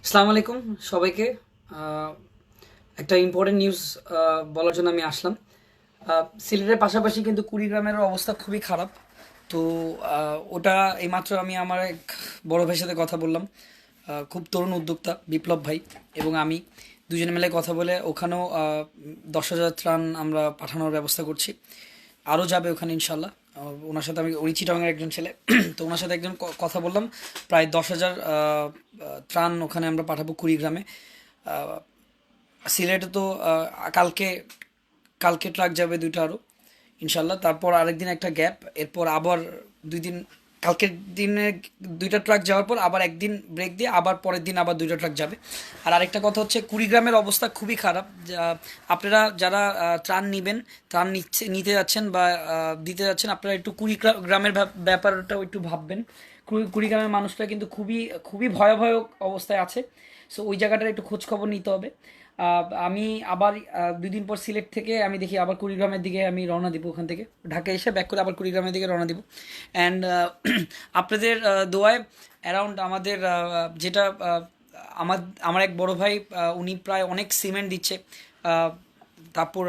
আসসালামু আলাইকুম সবাইকে। একটা ইম্পর্টেন্ট নিউজ বলার জন্য আমি আসলাম। সিলেটের পাশাপাশি কিন্তু কুড়িগ্রামের অবস্থা খুবই খারাপ। তো ওটা এইমাত্র আমি আমার এক বড় ভাইয়ের সাথে কথা বললাম। খুব তরুণ উদ্যোক্তা বিপ্লব ভাই এবং আমি দুজনে মিলে কথা বলে ওখানেও 10,000 ত্রাণ আমরা পাঠানোর ব্যবস্থা করছি। আরও যাবে ওখানে ইনশাল্লাহ। ওনার সাথে আমি উনি চিটাগাংয়ের একজন ছেলে তো ওনার সাথে একজন কথা বললাম। প্রায় 10,000 ত্রাণ ওখানে আমরা পাঠাবো কুড়িগ্রামে। আহ, সিলেটে তো কালকে কালকে ট্রাক যাবে দুইটা আরও ইনশাল্লাহ। তারপর আরেকদিন একটা গ্যাপ, এরপর আবার 2 দিন, কালকের দিনে দুইটা ট্রাক যাওয়ার পর আবার একদিন ব্রেক দিয়ে আবার পরের দিন আবার দুইটা ট্রাক যাবে। আর আরেকটা কথা হচ্ছে কুড়িগ্রামের অবস্থা খুবই খারাপ। আপনারা যারা ত্রাণ নিবেন, নিতে যাচ্ছেন বা দিতে যাচ্ছেন, আপনারা একটু কুড়িগ্রামের ব্যাপারটাও একটু ভাববেন। কুড়িগ্রামের মানুষরা কিন্তু খুবই খুবই ভয়াবহ অবস্থায় আছে। সো ওই জায়গাটার একটু খোঁজ খবর নিতে হবে। আমি আবার 2 দিন পর সিলেট থেকে আমি দেখি আবার কুড়িগ্রামের দিকে আমি রওনা দিব। ওখান থেকে ঢাকা এসে ব্যাক করে আবার কুড়িগ্রামের দিকে রওনা দিব। অ্যান্ড আপনাদের দোয়ায় অ্যারাউন্ড আমাদের যেটা আমার আমার এক বড় ভাই, উনি প্রায় অনেক সিমেন্ট দিচ্ছে। আহ, তারপর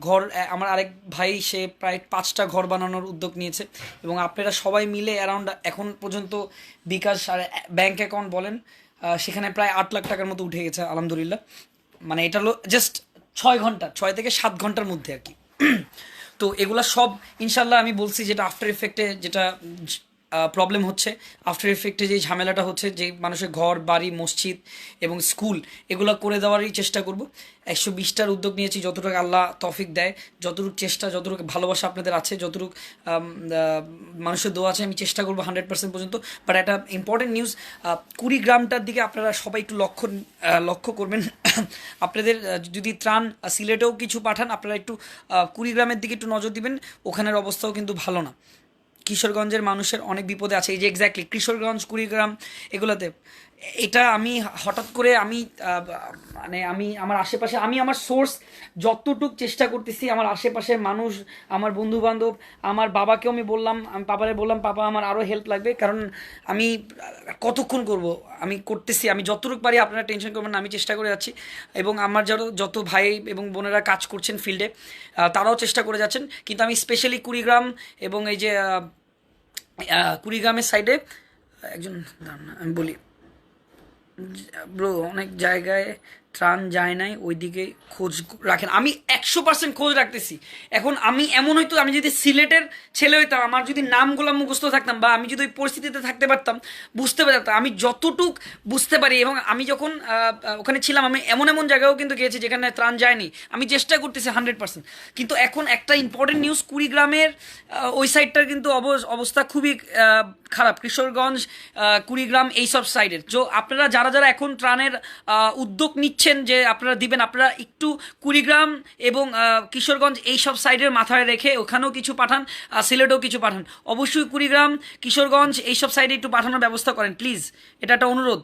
ঘর, আমার আরেক ভাই সে প্রায় 5টা ঘর বানানোর উদ্যোগ নিয়েছে। এবং আপনারা সবাই মিলে অ্যারাউন্ড এখন পর্যন্ত বিকাশ আর ব্যাংক অ্যাকাউন্ট বলেন, সেখানে প্রায় 8 লাখ টাকার মতো উঠে গেছে আলহামদুলিল্লাহ। মানে এটা হলো জাস্ট 6 ঘন্টা, 6 থেকে 7 ঘন্টার মধ্যে আর কি। তো এগুলা সব ইনশাল্লাহ আমি বলছি, যেটা আফটার এফেক্টে যেটা প্রবলেম হচ্ছে, আফটার এফেক্টে যেই ঝামেলাটা হচ্ছে, যে মানুষের ঘর বাড়ি মসজিদ এবং স্কুল এগুলো করে দেওয়ারই চেষ্টা করব। 120টার উদ্যোগ নিয়েছি, যতটুকু আল্লাহ তৌফিক দেয়, যতটুকু চেষ্টা, যতটুকু ভালোবাসা আপনাদের আছে, যতটুকু মানুষের দোয়া আছে, আমি চেষ্টা করবো 100% পর্যন্ত। বাট একটা ইম্পর্টেন্ট নিউজ, কুড়িগ্রামটার দিকে আপনারা সবাই একটু লক্ষ্য করবেন। আপনাদের যদি ত্রাণ সিলেটেও কিছু পাঠান, আপনারা একটু কুড়িগ্রামের দিকে একটু নজর দিবেন। ওখানের অবস্থাও কিন্তু ভালো না। কিশোরগঞ্জের মানুষের অনেক বিপদে আছে। এই যে এক্স্যাক্টলি কিশোরগঞ্জ কুড়িগ্রাম এগুলোতে, এটা আমি হঠাৎ করে আমি মানে আমি আমার আশেপাশে, আমি আমার সোর্স যতটুক চেষ্টা করতেছি, আমার আশেপাশের মানুষ, আমার বন্ধু বান্ধব, আমার বাবাকেও আমি বললাম, আমি পাপারে বললাম, পাপা আমার আরও হেল্প লাগবে, কারণ আমি কতক্ষণ করব, আমি করতেছি, আমি যতটুকু পারি, আপনারা টেনশন করবেন না, আমি চেষ্টা করে যাচ্ছি। এবং আমার যত ভাই এবং বোনেরা কাজ করছেন ফিল্ডে, তারাও চেষ্টা করে যাচ্ছেন। কিন্তু আমি স্পেশালি কুড়িগ্রাম এবং এই যে কুড়িগ্রামের সাইডে একজন, দাঁড়ান না, আমি বলি ব্রো, অনেক জায়গায় ত্রাণ যায় নাই, ওইদিকে খোঁজ রাখেন। আমি 100% খোঁজ রাখতেছি। এখন আমি এমন হয়তো, আমি যদি সিলেটের ছেলে হইতাম, আমার যদি নামগুলো মুখস্থ থাকতাম, বা আমি যদি ওই পরিস্থিতিতে থাকতে পারতাম, বুঝতে পারতাম। আমি যতটুক বুঝতে পারি, এবং আমি যখন ওখানে ছিলাম, আমি এমন এমন জায়গায়ও কিন্তু গিয়েছি যেখানে ত্রাণ যায়নি। আমি চেষ্টা করতেছি 100%। কিন্তু এখন একটা ইম্পর্টেন্ট নিউজ, কুড়িগ্রামের ওই সাইডটার কিন্তু অবস্থা খুবই খারাপ। কিশোরগঞ্জ, কুড়িগ্রাম, এইসব সাইডের আপনারা যারা যারা এখন ত্রাণের উদ্যোগ নিচ্ছেন যে আপনারা দিবেন, আপনারা একটু কুড়িগ্রাম এবং কিশোরগঞ্জ এইসব সাইডের মাথায় রেখে ওখানেও কিছু পাঠান, সিলেটেও কিছু পাঠান। অবশ্যই কুড়িগ্রাম, কিশোরগঞ্জ এইসব সাইডে একটু পাঠানোর ব্যবস্থা করেন প্লিজ, এটা একটা অনুরোধ।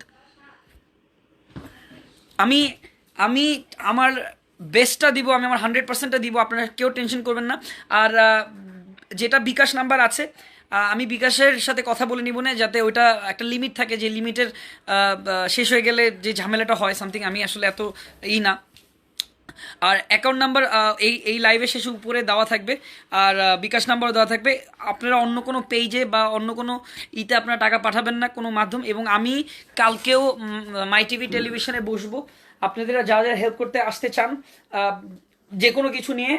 আমি আমি আমার বেস্টটা দিব, আমি আমার 100%টা দিব, আপনারা কেউ টেনশন করবেন না। আর যেটা বিকাশ নাম্বার আছে, আমি বিকাশের সাথে কথা বলে নিব না, যাতে ওইটা একটা লিমিট থাকে, যে লিমিটের শেষ হয়ে গেলে যে ঝামেলাটা হয় সামথিং, আমি আসলে এত না। আর অ্যাকাউন্ট নাম্বার এই এই লাইভে শেষে উপরে দেওয়া থাকবে, আর বিকাশ নাম্বারও দেওয়া থাকবে। আপনারা অন্য কোনো পেজে বা অন্য কোনো আপনারা টাকা পাঠাবেন না কোনো মাধ্যম। এবং আমি কালকেও মাই টিভি টেলিভিশনে বসবো, আপনাদের যারা যারা হেল্প করতে আসতে চান, যে কোনো কিছু নিয়ে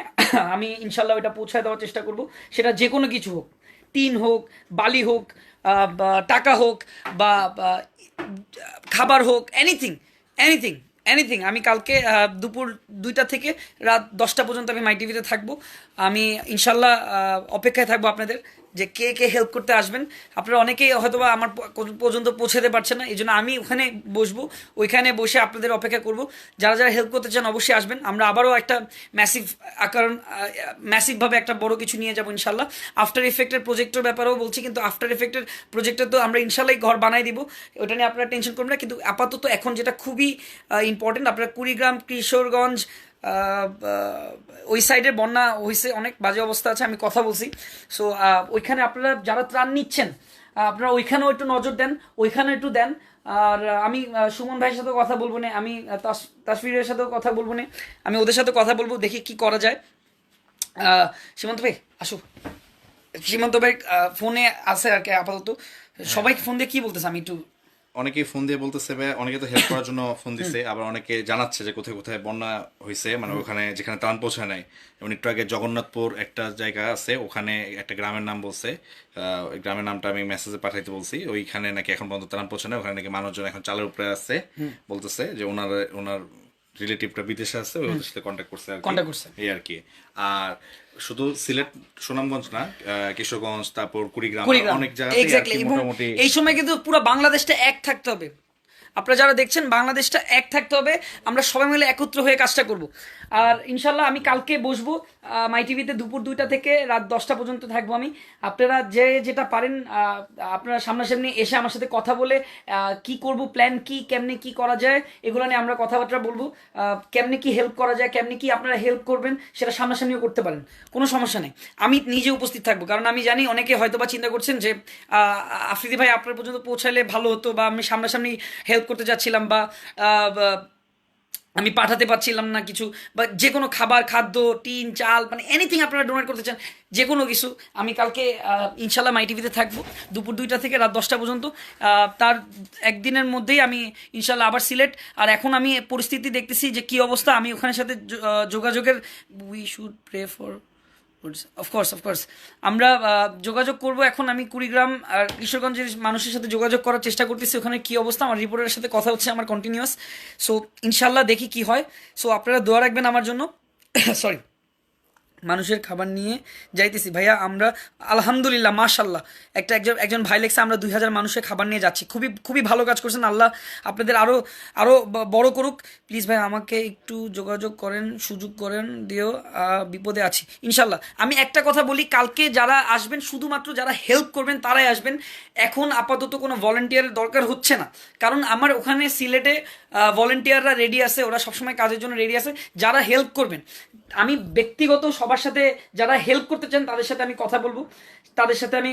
আমি ইনশাল্লাহ ওইটা পৌঁছায় দেওয়ার চেষ্টা করব। সেটা যে কোনো কিছু হোক, টিন হোক, বালি হোক, বা টাকা হোক, বা খাবার হোক, এনিথিং, এনিথিং, এনিথিং। আমি কালকে দুপুর 2টা থেকে রাত 10টা পর্যন্ত আমি মাই টিভিতে থাকবো। আমি ইনশাল্লাহ অপেক্ষায় থাকবো আপনাদের, যে কে কে হেল্প করতে আসবেন। আপনারা অনেকেই হয়তোবা আমার পর্যন্ত পৌঁছাতে পারছেন না, এই জন্য আমি ওখানে বসবো, ওইখানে বসে আপনাদের অপেক্ষা করব। যারা যারা হেল্প করতে চান অবশ্যই আসবেন। আমরা আবারও একটা ম্যাসিভ আকার, ম্যাসিভভাবে একটা বড় কিছু নিয়ে যাবো ইনশাল্লাহ। আফটার ইফেক্টের প্রজেক্টের ব্যাপারেও বলছি, কিন্তু আফটার ইফেক্টের প্রজেক্টে তো আমরা ইনশাল্লাহ ঘর বানাই দিব, ওটা নিয়ে আপনারা টেনশন করবেন না। কিন্তু আপাতত এখন যেটা খুবই ইম্পর্টেন্ট, আপনারা কুড়িগ্রাম, কিশোরগঞ্জ, ওই সাইডের বন্যা হয়েছে, অনেক বাজে অবস্থা আছে, আমি কথা বলছি। সো ওইখানে আপনারা যারা ত্রাণ নিচ্ছেন, আপনারা ওইখানেও একটু নজর দেন, ওইখানে একটু দেন। আর আমি সুমন ভাইয়ের সাথেও কথা বলবো না, আমি তাসফিরের সাথেও কথা বলবো না, আমি ওদের সাথে কথা বলবো, দেখি কি করা যায়। সীমান্ত ভাই আসো, সীমান্ত ভাই ফোনে আছে আর কি আপাতত। সবাই ফোন দিয়ে কি বলতেছে আমি একটু অনেকেই ফোন দিয়ে বলতেছে ভাই, অনেকে তো হেল্প করার জন্য ফোন দিছে, আবার অনেকে জানাচ্ছে যে কোথায় কোথায় বন্যা হয়েছে, মানে ওখানে যেখানে ত্রাণ পৌঁছায় নাই। যেমন একটু আগে জগন্নাথপুর একটা জায়গা আছে, ওখানে একটা গ্রামের নাম বলছে, ওই গ্রামের নামটা আমি মেসেজে পাঠাইতে বলছি, ওইখানে নাকি এখন পর্যন্ত ত্রাণ পৌঁছায় নাই, ওখানে নাকি মানুষজন এখন চালের উপরে আছে। বলতেছে যে ওনার রিলেটিভটা বিদেশে আছে, ওদের সাথে কন্ট্যাক্ট করছে আর কি, কন্ট্যাক্ট করছে। এই আর কি। আর শুধু সিলেট সুনামগঞ্জ না, কিশোরগঞ্জ, তারপর কুড়িগ্রাম, কুড়িগ্রাম, অনেক জায়গাতে আর এক্স্যাক্টলি। কি এবং মোটামুটি। এই সময় কিন্তু পুরো বাংলাদেশটা এক থাকতে হবে। আপনারা যারা দেখছেন, বাংলাদেশটা এক থাকতে হবে, আমরা সবাই মিলে একত্র হয়ে কাজটা করব। আর ইনশাল্লাহ আমি কালকে বসবো মাই টিভিতে দুপুর 2টা থেকে রাত 10টা পর্যন্ত থাকবো আমি। আপনারা যে যেটা পারেন আপনারা সামনাসামনি এসে আমার সাথে কথা বলে কি করব, প্ল্যান কি, কেমনে কি করা যায়, এগুলো নিয়ে আমরা কথাবার্তা বলবো। কেমনে কি হেল্প করা যায়, কেমনে কি আপনারা হেল্প করবেন, সেটা সামনাসামনিও করতে পারেন, কোনো সমস্যা নেই। আমি নিজে উপস্থিত থাকবো, কারণ আমি জানি অনেকে হয়তো বা চিন্তা করছেন যে আফ্রিদি ভাই আপনার পর্যন্ত পৌঁছালে ভালো হতো, বা আমি সামনাসামনি হেল্প করতে যাচ্ছিলাম, বা আমি পাঠাতে পারছিলাম না কিছু, বা যে কোনো খাবার, খাদ্য, টিন, চাল, মানে এনিথিং আপনারা ডোনেট করতে চান, যে কোনো কিছু। আমি কালকে ইনশাল্লাহ মাই টিভিতে থাকবো দুপুর 2টা থেকে রাত 10টা পর্যন্ত। তার একদিনের মধ্যেই আমি ইনশাল্লাহ আবার সিলেট। আর এখন আমি পরিস্থিতি দেখতেছি যে কি অবস্থা, আমি ওখানের সাথে যোগাযোগের, we should pray for, of course আমরা যোগাযোগ করব। এখন আমি কুড়িগ্রাম আর কিশোরগঞ্জের মানুষের সাথে যোগাযোগ করার চেষ্টা করতেছি, ওখানে কি অবস্থা। আমার রিপোর্টারের সাথে কথা হচ্ছে আমার কন্টিনিউয়াস। সো ইনশাল্লাহ দেখি কি হয়। সো আপনারা দোয়া রাখবেন আমার জন্য। সরি, মানুষের খাবার নিয়ে যাইতেছি ভাইয়া আমরা, আলহামদুলিল্লাহ মাশাল্লাহ। একজন ভাই লেখছে আমরা 2000 মানুষের খাবার নিয়ে যাচ্ছি। খুবই খুবই ভালো কাজ করছেন, আল্লাহ আপনাদের আরও আরও বড় করুক। প্লিজ ভাই আমাকে একটু যোগাযোগ করেন, সুযোগ করেন দিও, বিপদে আছি। ইনশাল্লাহ আমি একটা কথা বলি, কালকে যারা আসবেন শুধুমাত্র যারা হেল্প করবেন তারাই আসবেন। এখন আপাতত কোনো ভলেন্টিয়ারের দরকার হচ্ছে না, কারণ আমার ওখানে সিলেটে ভলেন্টিয়াররা রেডি আছে, ওরা সবসময় কাজের জন্য রেডি আছে। যারা হেল্প করবেন, আমি ব্যক্তিগত সবার সাথে, যারা হেল্প করতে চান তাদের সাথে আমি কথা বলবো, তাদের সাথে আমি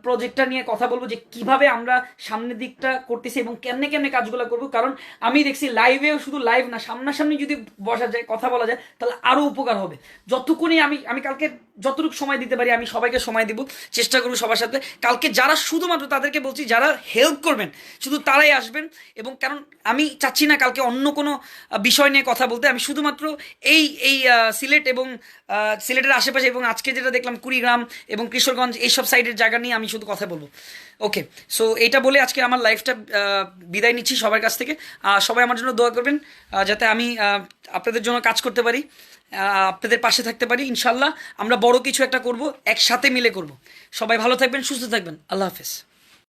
প্রজেক্টটা নিয়ে কথা বলবো যে কিভাবে আমরা সামনের দিকটা করতেছি এবং কেমনে কেমনে কাজগুলো করবো। কারণ আমি দেখছি লাইভেও, শুধু লাইভ না, সামনাসামনি যদি বসা যায়, কথা বলা যায়, তাহলে আরও উপকার হবে। যতক্ষণই আমি কালকে যতটুকু সময় দিতে পারি আমি সবাইকে সময় দিব, চেষ্টা করবো সবার সাথে। কালকে যারা শুধুমাত্র, তাদেরকে বলছি যারা হেল্প করবেন শুধু তারাই আসবেন। এবং কারণ আমি চাচ্ছি না কালকে অন্য কোনো বিষয় নিয়ে কথা বলতে, আমি শুধুমাত্র এই এই সিলেট এবং সিলেটের আশেপাশে এবং আজকে যেটা দেখলাম কুড়িগ্রাম এবং কিশোরগঞ্জ এইসব সাইডের জায়গা নিয়ে আমি শুধু কথা বলবো। ওকে, সো এইটা বলে আজকে আমার লাইফটা বিদায় নিচ্ছি সবার কাছ থেকে। সবাই আমার জন্য দোয়া করবেন যাতে আমি আপনাদের জন্য কাজ করতে পারি, আপনাদের পাশে থাকতে পারি। ইনশাল্লাহ আমরা বড় কিছু একটা করব, একসাথে মিলে করব। সবাই ভালো থাকবেন, সুস্থ থাকবেন, আল্লাহ হাফেজ।